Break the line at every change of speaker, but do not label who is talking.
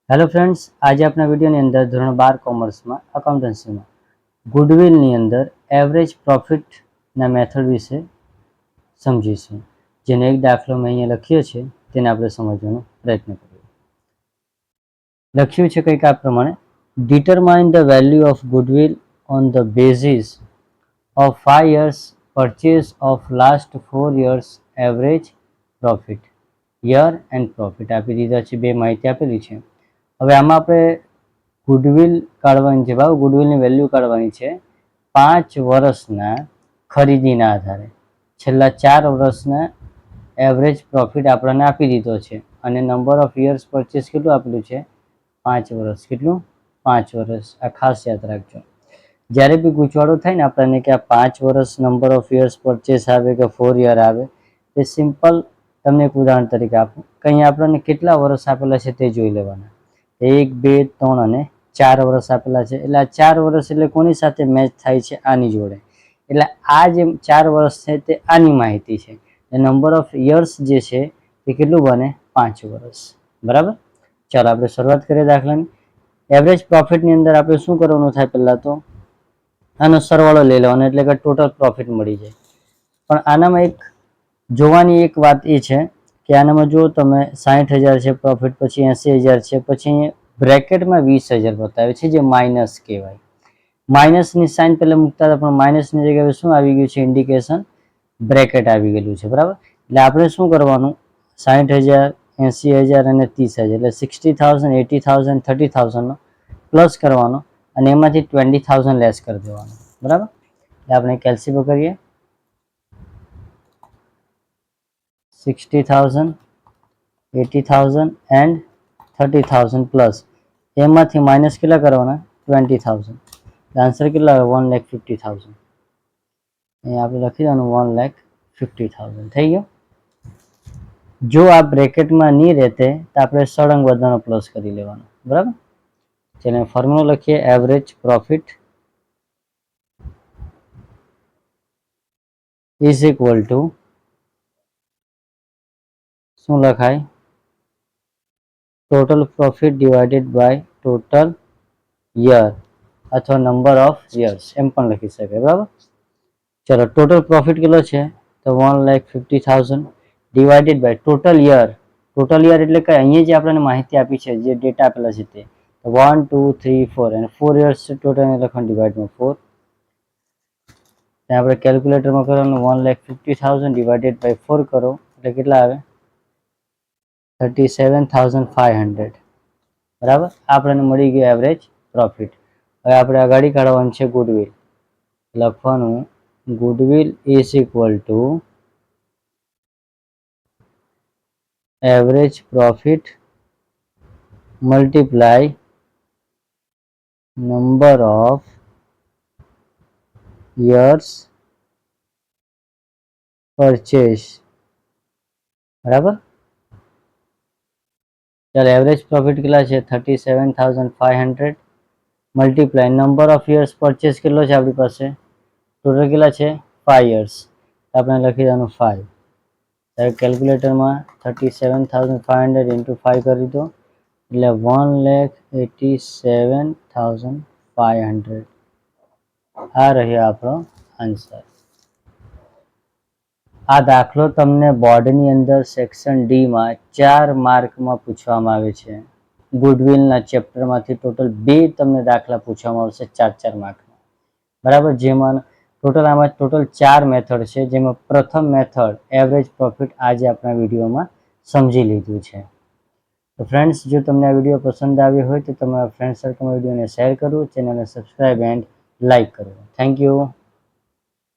Hello friends, આજે આપણા વિડીયોની અંદર ધોરણ 12 કોમર્સમાં અકાઉન્ટન્સીમાં ગુડવિલની અંદર એવરેજ પ્રોફિટના મેથડ વિશે સમજીશું. જેનો એક દાખલો મેં અહીંયા લખ્યો છે, તેને આપણે સમજવાનો પ્રયત્ન કરીએ. લખ્યું છે કંઈક આ પ્રમાણે: determine the value of goodwill on the basis of 5 years purchase of last 4 years average profit year and profit આપી દીધા છે. બે માહિતી આપેલી છે. હવે આમાં આપણે ગુડવિલ કાઢવાની છે. ભાવ ગુડવિલની વેલ્યુ કાઢવાની છે 5 વર્ષના ખરીદીના આધારે. છેલ્લા 4 વર્ષના એવરેજ પ્રોફિટ આપણને આપી દીધો છે અને નંબર ઓફ યર્સ પરચેસ કેટલું આપેલું છે? 5 વર્ષ. કેટલું? 5 વર્ષ. આ ખાસ યાદ રાખજો. જ્યારે બી ગૂંચવાડો થાય ને આપણને કે આ 5 વર્ષ નંબર ઓફ યર્સ પરચેસ આવે કે 4 યર આવે, તે સિમ્પલ તમને એક ઉદાહરણ તરીકે આપું કે અહીંયા આપણને કેટલા વર્ષ આપેલા છે તે જોઈ લેવાના. 1, 2, 3 અને 4 વર્ષ આપેલા છે. એટલે આ 4 વર્ષ એટલે કોની સાથે મેચ થાય છે? આની જોડે. એટલે આ જે 4 વર્ષ છે તે આની માહિતી છે. નંબર ઓફ યર્સ જે છે તે કેટલું બને? 5 વર્ષ. બરાબર. ચાલો આપણે શરૂઆત કરીએ દાખલાની. એવરેજ પ્રોફિટની અંદર આપણે શું કરવાનું થાય? પહેલાં તો આનો સરવાળો લઈ લેવાનો, એટલે કે ટોટલ પ્રોફિટ મળી જાય. પણ આનામાં એક જોવાની એક વાત એ છે કે આનામાં જો તમે 60,000 છે પ્રોફિટ, પછી 80,000 છે, પછી બ્રેકેટમાં 20,000 બતાવે છે, જે માઇનસ કહેવાય. માઇનસની સાઇન પહેલાં મૂકતા હતા, પણ માઇનસની જગ્યાએ શું આવી ગયું છે? ઇન્ડિકેશન બ્રેકેટ આવી ગયેલું છે. બરાબર. એટલે આપણે શું કરવાનું? 60,000, 80,000 અને 30,000 એટલે 60,000, 80,000, 30,000 પ્લસ કરવાનો અને એમાંથી 20,000 લેસ કરી દેવાનો. બરાબર. એટલે આપણે કેલ્સીઓ કરીએ. 60,000, 80,000 એન્ડ 30,000 પ્લસ એમાંથી માઇનસ કેટલા કરવાના? 20,000. આન્સર કેટલા આવે? 1,50,000. અહીંયા આપણે લખી દેવાનું 1,50,000. થઈ ગયો. જો આ બ્રેકેટમાં નહીં રહેતે તો આપણે સળંગ બધાનો પ્લસ કરી લેવાનો. બરાબર. ચલો ફોર્મ્યુલો લખીએ. Average profit is equal to શું લખાય? Total profit divided by total year અથવા નંબર ઓફ યર્સ એમ પણ લખી શકાય. બરાબર. ચલો ટોટલ પ્રોફિટ કેટલો છે? તો 1,50,000 divided by total year. Total year એટલે કે અહીંયા જે આપણને માહિતી આપી છે, જે ડેટા આપેલા છે તે 1, 2, 3, 4 અને 4 યર્સ છે ટોટલ, લખવાનું ડિવાઇડમાં 4. ત્યાં આપણે કેલ્ક્યુલેટરમાં કરવાનું 1,50,000 ડિવાઇડેડ બાય 4 કરો એટલે કેટલા આવે? 37,500. બરાબર. આપણને મળી ગયું એવરેજ પ્રોફિટ. હવે આપણે આગાડી કાઢવાનું છે ગુડવિલ. લખવાનું goodwill is equal two average profit multiply number of years purchase. બરાબર. ચાલો એવરેજ પ્રોફિટ કેટલા છે? 37,500 multiply number of years purchase કેટલો છે આપણી પાસે? ટોટલ કેટલા છે? 5 યર્સ. આપણે લખી દેવાનું 5. કેલ્ક્યુલેટરમાં 37,500 ઇન્ટુ 5 કરી દો એટલે 1,87,500. આ રહ્યો આપણો આન્સર. આ દાખલો તમને બોર્ડની અંદર સેક્શન ડીમાં 4 માર્કમાં પૂછવામાં આવે છે. ગુડવિલના ચેપ્ટરમાંથી ટોટલ 2 તમને દાખલા પૂછવામાં આવશે 4-4 માર્કમાં. બરાબર. જેમાં આમાં ટોટલ 4 મેથડ છે, જેમાં પ્રથમ મેથડ એવરેજ પ્રોફિટ આજે આપણા વિડીયોમાં સમજી લીધું છે. તો ફ્રેન્ડ્સ, જો તમને આ વિડીયો પસંદ આવ્યો હોય તો તમારા ફ્રેન્ડ સર્કલમાં વિડીયોને શેર કરો, ચેનલને સબસ્ક્રાઈબ એન્ડ લાઇક કરો. Thank you.